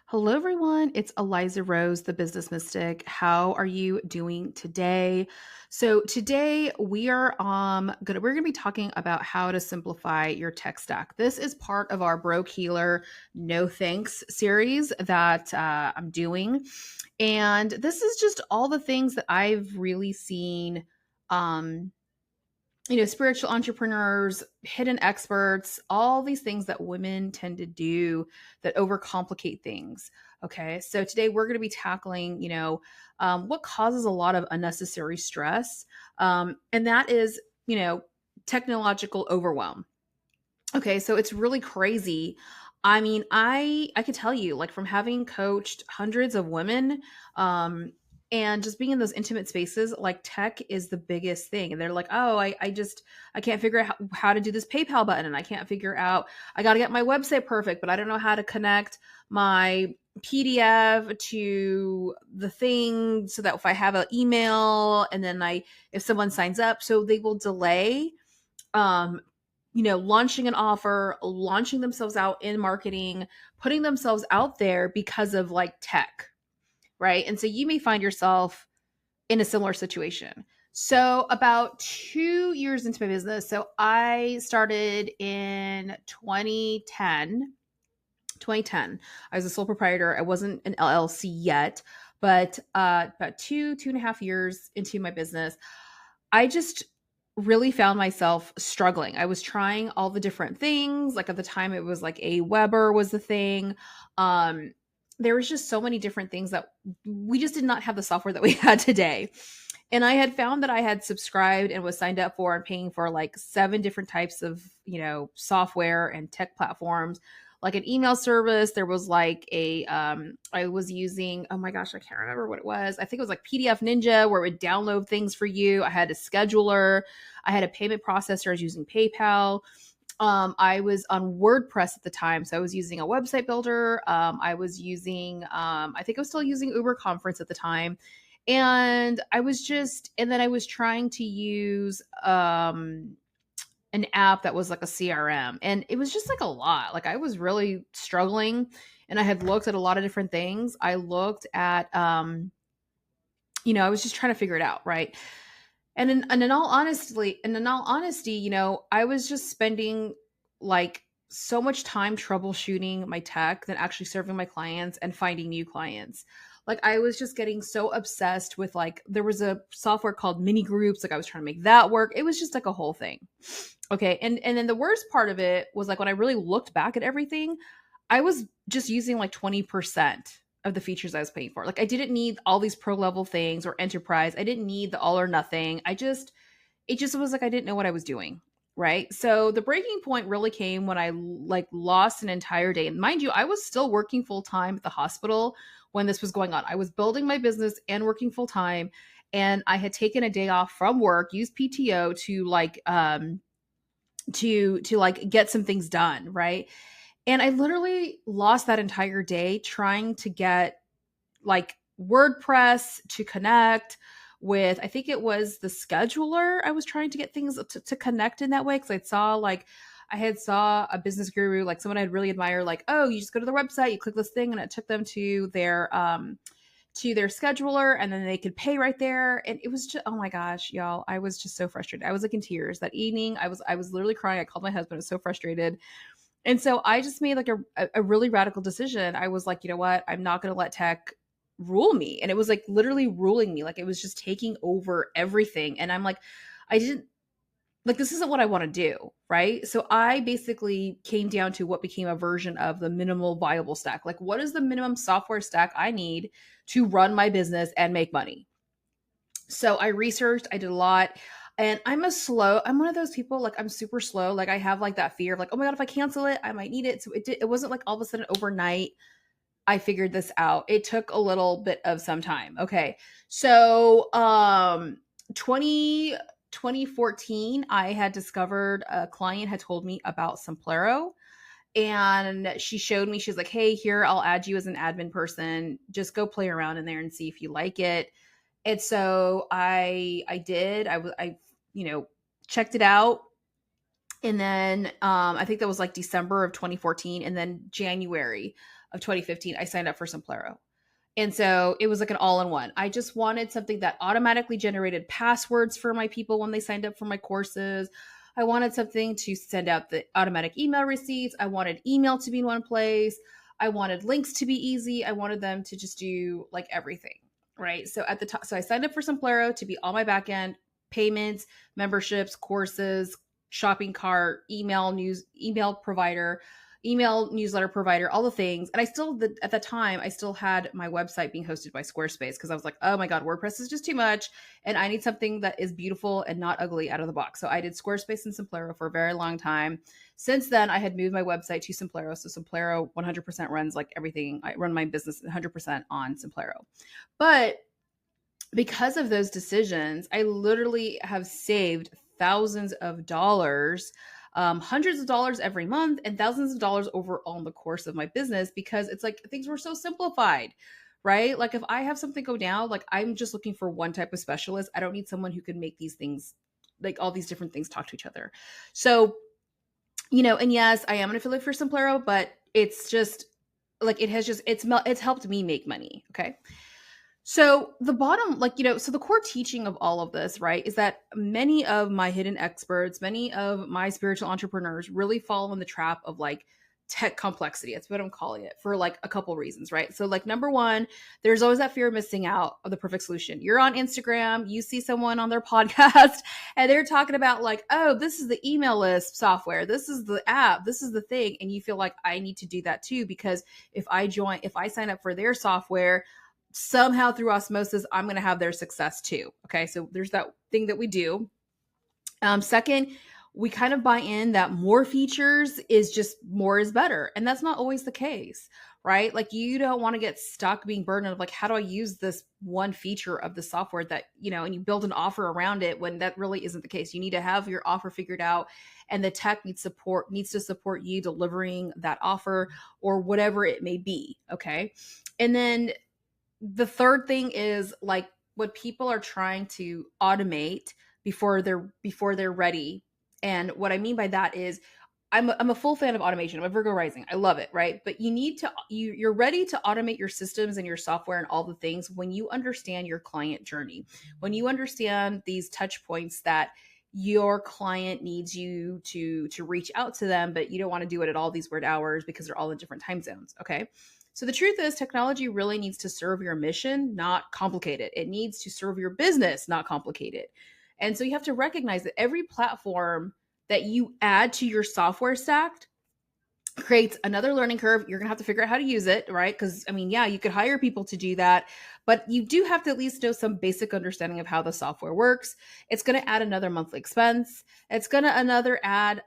Hello, everyone. It's Aliza Rose, the business mystic. How are you doing today? So today we're gonna be talking about how to simplify your tech stack. This is part of our Broke Healer No Thanks series that I'm doing, and this is just all the things that I've really seen. Um, Spiritual entrepreneurs, hidden experts, all these things that women tend to do that overcomplicate things. Okay. So today we're going to be tackling, what causes a lot of unnecessary stress. And that is, technological overwhelm. Okay. So it's really crazy. I mean, I could tell you, like, from having coached hundreds of women, and just being in those intimate spaces, like, tech is the biggest thing. And they're like, oh, I can't figure out how to do this PayPal button, and I can't figure out, I got to get my website perfect, but I don't know how to connect my PDF to the thing so that if I have an email and then if someone signs up, so they will delay um launching an offer, launching themselves out in marketing, putting themselves out there because of like tech, right? And so you may find yourself in a similar situation. So about 2 years into my business, so I started in 2010. 2010. I was a sole proprietor. I wasn't an LLC yet, but about 2.5 years into my business, I just really found myself struggling. I was trying all the different things. Like, at the time, it was like a Weber was the thing. Um, there was just so many different things that we just did not have the software that we had today. And I had found that I had subscribed and was signed up for and paying for like 7 different types of, software and tech platforms, like an email service. There was like I was using, oh my gosh, I can't remember what it was. I think it was like PDF Ninja, where it would download things for you. I had a scheduler. I had a payment processor. I was using PayPal. I was on WordPress at the time, so I was using a website builder. I was using, I think I was still using Uber Conference at the time, and then I was trying to use an app that was like a CRM, and it was just like a lot. Like, I was really struggling, and I had looked at a lot of different things. I looked at, I was just trying to figure it out, right? And in all honesty, I was just spending like so much time troubleshooting my tech than actually serving my clients and finding new clients. Like, I was just getting so obsessed with, like, there was a software called Mini Groups. Like, I was trying to make that work. It was just like a whole thing. Okay. And then the worst part of it was, like, when I really looked back at everything, I was just using like 20% of the features I was paying for. Like, I didn't need all these pro level things or enterprise. I didn't need the all or nothing. It just was like I didn't know what I was doing. Right. So the breaking point really came when I like lost an entire day. And mind you, I was still working full time at the hospital when this was going on. I was building my business and working full time. And I had taken a day off from work, used PTO to like get some things done. Right. And I literally lost that entire day trying to get like WordPress to connect with, I think it was the scheduler. I was trying to get things to connect in that way, because I had saw a business guru, like someone I'd really admire, like, oh, you just go to their website, you click this thing, and it took them to their scheduler, and then they could pay right there. And it was just, oh my gosh, y'all, I was just so frustrated. I was like in tears that evening. I was literally crying. I called my husband. I was so frustrated. And so I just made like a really radical decision. I was like, you know what? I'm not going to let tech rule me. And it was like literally ruling me. Like, it was just taking over everything. And I'm like, I didn't like, this isn't what I want to do. Right. So I basically came down to what became a version of the minimal viable stack. Like, what is the minimum software stack I need to run my business and make money? So I researched, I did a lot. And I'm one of those people, like, I'm super slow. Like, I have like that fear of like, oh my God, if I cancel it, I might need it. So it wasn't like all of a sudden overnight I figured this out. It took a little bit of some time. Okay. So 2014, I had discovered, a client had told me about Simplero, and she showed me, she's like, hey, here, I'll add you as an admin person. Just go play around in there and see if you like it. And so I did. I checked it out. And then I think that was like December of 2014, and then January of 2015, I signed up for Simplero. And so it was like an all-in-one. I just wanted something that automatically generated passwords for my people when they signed up for my courses. I wanted something to send out the automatic email receipts. I wanted email to be in one place. I wanted links to be easy. I wanted them to just do like everything, right? So at the top, so I signed up for Simplero to be all my backend payments, memberships, courses, shopping cart, email provider, email newsletter provider, all the things. And I still, at that time, I still had my website being hosted by Squarespace because I was like, oh my God, WordPress is just too much. And I need something that is beautiful and not ugly out of the box. So I did Squarespace and Simplero for a very long time. Since then, I had moved my website to Simplero. So Simplero 100% runs like everything. I run my business 100% on Simplero. But because of those decisions, I literally have saved thousands of dollars, hundreds of dollars every month, and thousands of dollars overall in the course of my business because it's like things were so simplified, right? Like if I have something go down, like I'm just looking for one type of specialist. I don't need someone who can make these things, like all these different things, talk to each other. So, and yes, I am an affiliate for Simplero, but it's just like it's helped me make money. Okay. So the bottom, so the core teaching of all of this, right, is that many of my hidden experts, many of my spiritual entrepreneurs really fall in the trap of like tech complexity. That's what I'm calling it, for like a couple reasons, right? So like number one, there's always that fear of missing out of the perfect solution. You're on Instagram, you see someone on their podcast and they're talking about like, oh, this is the email list software. This is the app. This is the thing. And you feel like I need to do that too, because if I sign up for their software, somehow through osmosis, I'm going to have their success too. Okay. So there's that thing that we do. Second, we kind of buy in that more features is just more is better. And that's not always the case, right? Like you don't want to get stuck being burdened of like, how do I use this one feature of the software that, and you build an offer around it when that really isn't the case. You need to have your offer figured out, and the tech needs to support you delivering that offer or whatever it may be. Okay. And then the third thing is like what people are trying to automate before they're ready. And what I mean by that is I'm a full fan of automation. I'm a Virgo rising. I love it, right? But you're ready to automate your systems and your software and all the things when you understand your client journey. When you understand these touch points that your client needs you to reach out to them, but you don't want to do it at all these weird hours because they're all in different time zones. Okay. So the truth is technology really needs to serve your mission, not complicate it. It needs to serve your business, not complicate it. And so you have to recognize that every platform that you add to your software stack creates another learning curve. You're going to have to figure out how to use it, right? Because you could hire people to do that, but you do have to at least know some basic understanding of how the software works. It's going to add another monthly expense. It's going to add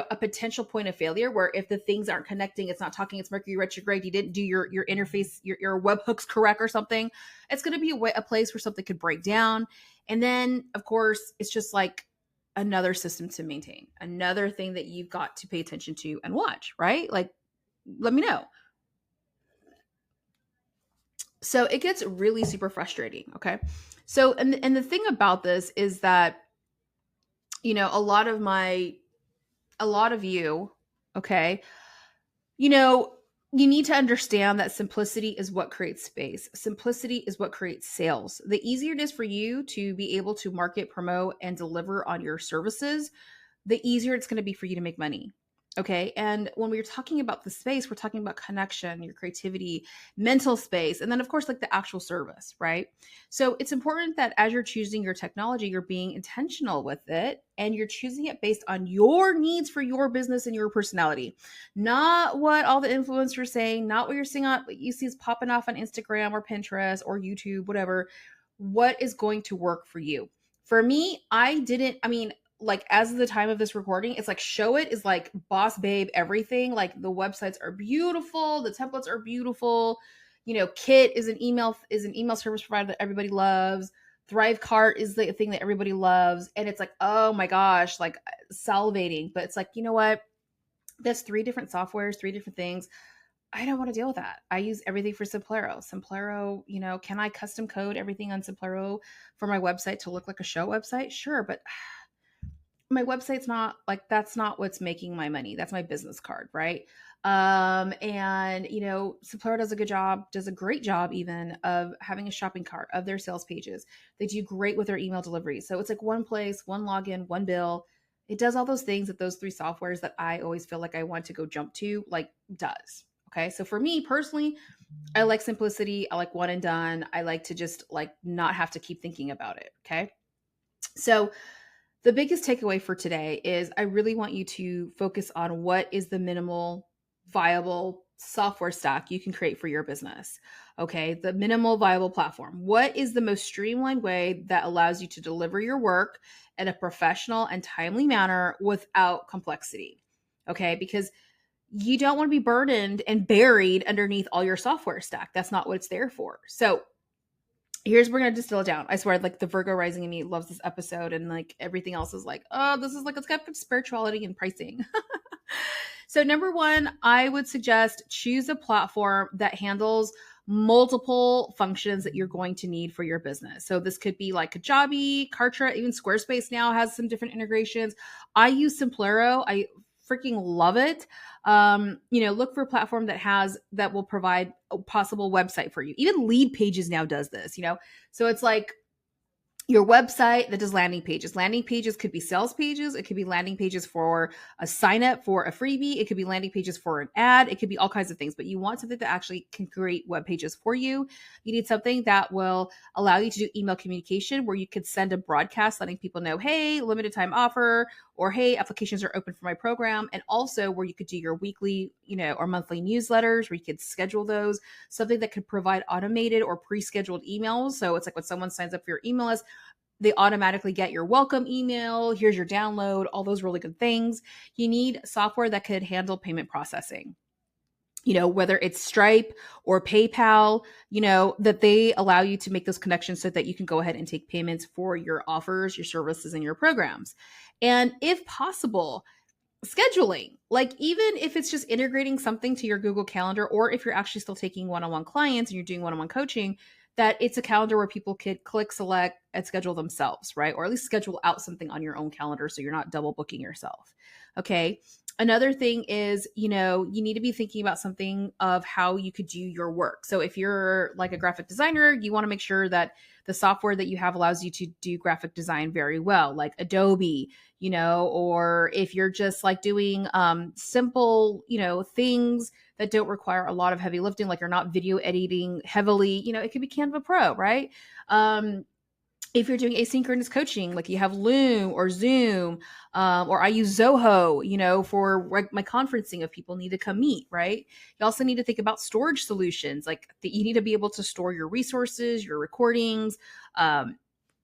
a potential point of failure where if the things aren't connecting, it's not talking, it's Mercury retrograde, you didn't do your interface, your webhooks correct or something, it's going to be a place where something could break down. And then of course, it's just like another system to maintain, another thing that you've got to pay attention to and watch, right? Like, let me know. So it gets really super frustrating. Okay. So, and the thing about this is that, a lot of you, okay, you need to understand that simplicity is what creates space. Simplicity is what creates sales. The easier it is for you to be able to market, promote, and deliver on your services, the easier it's going to be for you to make money. Okay. And when we're talking about the space, we're talking about connection, your creativity, mental space, and then of course, like the actual service, right? So it's important that as you're choosing your technology, you're being intentional with it and you're choosing it based on your needs for your business and your personality, not what all the influencers are saying, not what you're seeing on what you see is popping off on Instagram or Pinterest or YouTube, whatever. What is going to work for you? For me, like as of the time of this recording, it's like Showit is like boss babe everything. Like the websites are beautiful, the templates are beautiful. Kit is an email service provider that everybody loves. Thrivecart is the thing that everybody loves. And it's like, oh my gosh, like salivating. But it's like, you know what? That's 3 different softwares, 3 different things. I don't want to deal with that. I use everything for Simplero. Simplero, can I custom code everything on Simplero for my website to look like a show website? Sure, but my website's not like, that's not what's making my money. That's my business card, right? And Simplera does a great job even of having a shopping cart of their sales pages. They do great with their email delivery. So it's like one place, one login, one bill. It does all those things that those three softwares that I always feel like I want to go jump to, like, does. Okay. So for me personally, I like simplicity. I like one and done. I like to just like not have to keep thinking about it. Okay. So the biggest takeaway for today is I really want you to focus on what is the minimal viable software stack you can create for your business. Okay. The minimal viable platform. What is the most streamlined way that allows you to deliver your work in a professional and timely manner without complexity? Okay. Because you don't want to be burdened and buried underneath all your software stack. That's not what it's there for. So here's we're gonna distill it down. I swear, like the Virgo rising in me loves this episode, and like everything else is like, oh, this is like it's got spirituality and pricing. So number one, I would suggest choose a platform that handles multiple functions that you're going to need for your business. So this could be like Kajabi, Kartra, even Squarespace now has some different integrations. I use Simplero. I freaking love it. Look for a platform that will provide a possible website for you. Even Lead Pages now does this, So it's like your website that does landing pages. Landing pages could be sales pages. It could be landing pages for a sign up for a freebie. It could be landing pages for an ad. It could be all kinds of things, but you want something that actually can create web pages for you. You need something that will allow you to do email communication where you could send a broadcast letting people know, hey, limited time offer, or hey, applications are open for my program. And also where you could do your weekly, or monthly newsletters where you could schedule those, something that could provide automated or pre-scheduled emails. So it's like when someone signs up for your email list, they automatically get your welcome email. Here's your download, all those really good things. You need software that could handle payment processing. Whether it's Stripe or PayPal, that they allow you to make those connections so that you can go ahead and take payments for your offers, your services, and your programs. And if possible, scheduling, like even if it's just integrating something to your Google Calendar, or if you're actually still taking one-on-one clients and you're doing one-on-one coaching, that it's a calendar where people could click, select, and schedule themselves, right? Or at least schedule out something on your own calendar so you're not double booking yourself. Okay. Another thing is, you need to be thinking about something of how you could do your work. So if you're like a graphic designer, you want to make sure that the software that you have allows you to do graphic design very well, like Adobe, or if you're just like doing simple, things that don't require a lot of heavy lifting, like you're not video editing heavily, it could be Canva Pro, right? If you're doing asynchronous coaching, like you have Loom or Zoom, or I use Zoho, for my conferencing if people need to come meet, right? You also need to think about storage solutions, like you need to be able to store your resources, your recordings,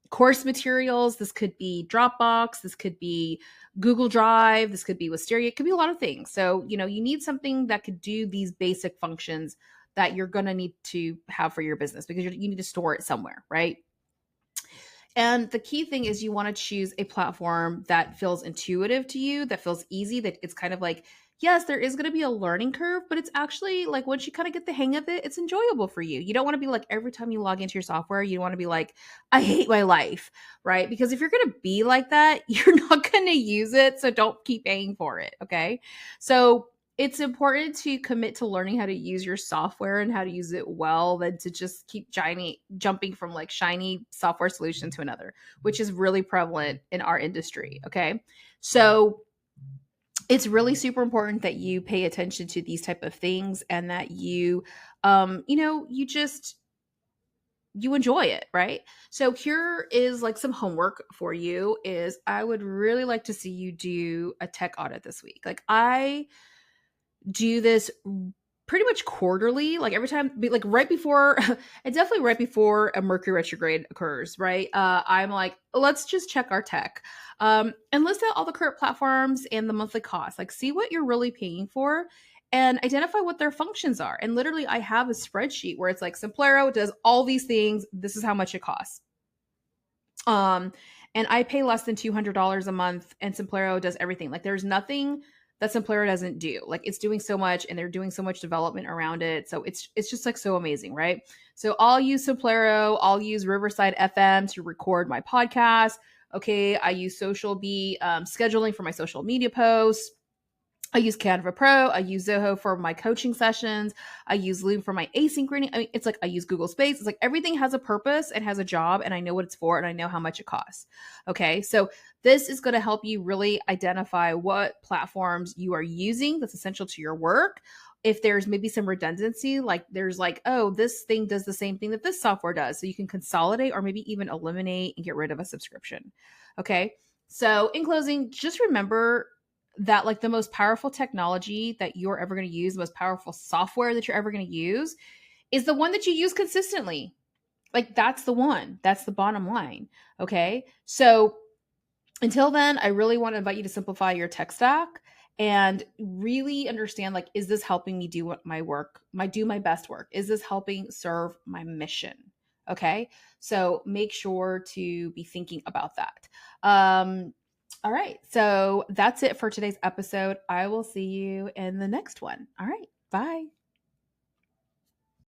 course materials. This could be Dropbox. This could be Google Drive. This could be Wisteria. It could be a lot of things. So, you need something that could do these basic functions that you're going to need to have for your business because you need to store it somewhere, right? And the key thing is you want to choose a platform that feels intuitive to you, that feels easy, that it's kind of like, yes, there is going to be a learning curve, but it's actually like once you kind of get the hang of it, it's enjoyable for you. You don't want to be like every time you log into your software, you want to be like, I hate my life, right? Because if you're going to be like that, you're not going to use it. So don't keep paying for it. Okay. So it's important to commit to learning how to use your software and how to use it well than to just keep jumping from like shiny software solution to another, which is really prevalent in our industry. Okay. So it's really super important that you pay attention to these type of things and that you you enjoy it, right? So here is like some homework for you is I would really like to see you do a tech audit this week. Like I do this pretty much quarterly, like every time, like right before, and definitely right before a Mercury retrograde occurs, right? I'm like, let's just check our tech, and list out all the current platforms and the monthly cost. Like, see what you're really paying for, and identify what their functions are. And literally, I have a spreadsheet where it's like Simplero does all these things. This is how much it costs. And I pay less than $200 a month, and Simplero does everything. Like, there's nothing that Simplero doesn't do. Like it's doing so much and they're doing so much development around it. So it's just like so amazing, right? So I'll use Simplero, I'll use Riverside FM to record my podcast. Okay, I use Social Bee scheduling for my social media posts. I use Canva Pro. I use Zoho for my coaching sessions. I use Loom for my async. I mean, it's like I use Google Space. It's like everything has a purpose and has a job, and I know what it's for, and I know how much it costs. Okay. So this is going to help you really identify what platforms you are using that's essential to your work. If there's maybe some redundancy, like there's like, oh, this thing does the same thing that this software does. So you can consolidate or maybe even eliminate and get rid of a subscription. Okay. So in closing, just remember that like the most powerful technology that you're ever going to use, the most powerful software that you're ever going to use is the one that you use consistently. Like that's the one. That's the bottom line. Okay? So until then, I really want to invite you to simplify your tech stack and really understand like is this helping me do what my work, do my best work? Is this helping serve my mission? Okay? So make sure to be thinking about that. All right. So that's it for today's episode. I will see you in the next one. All right. Bye.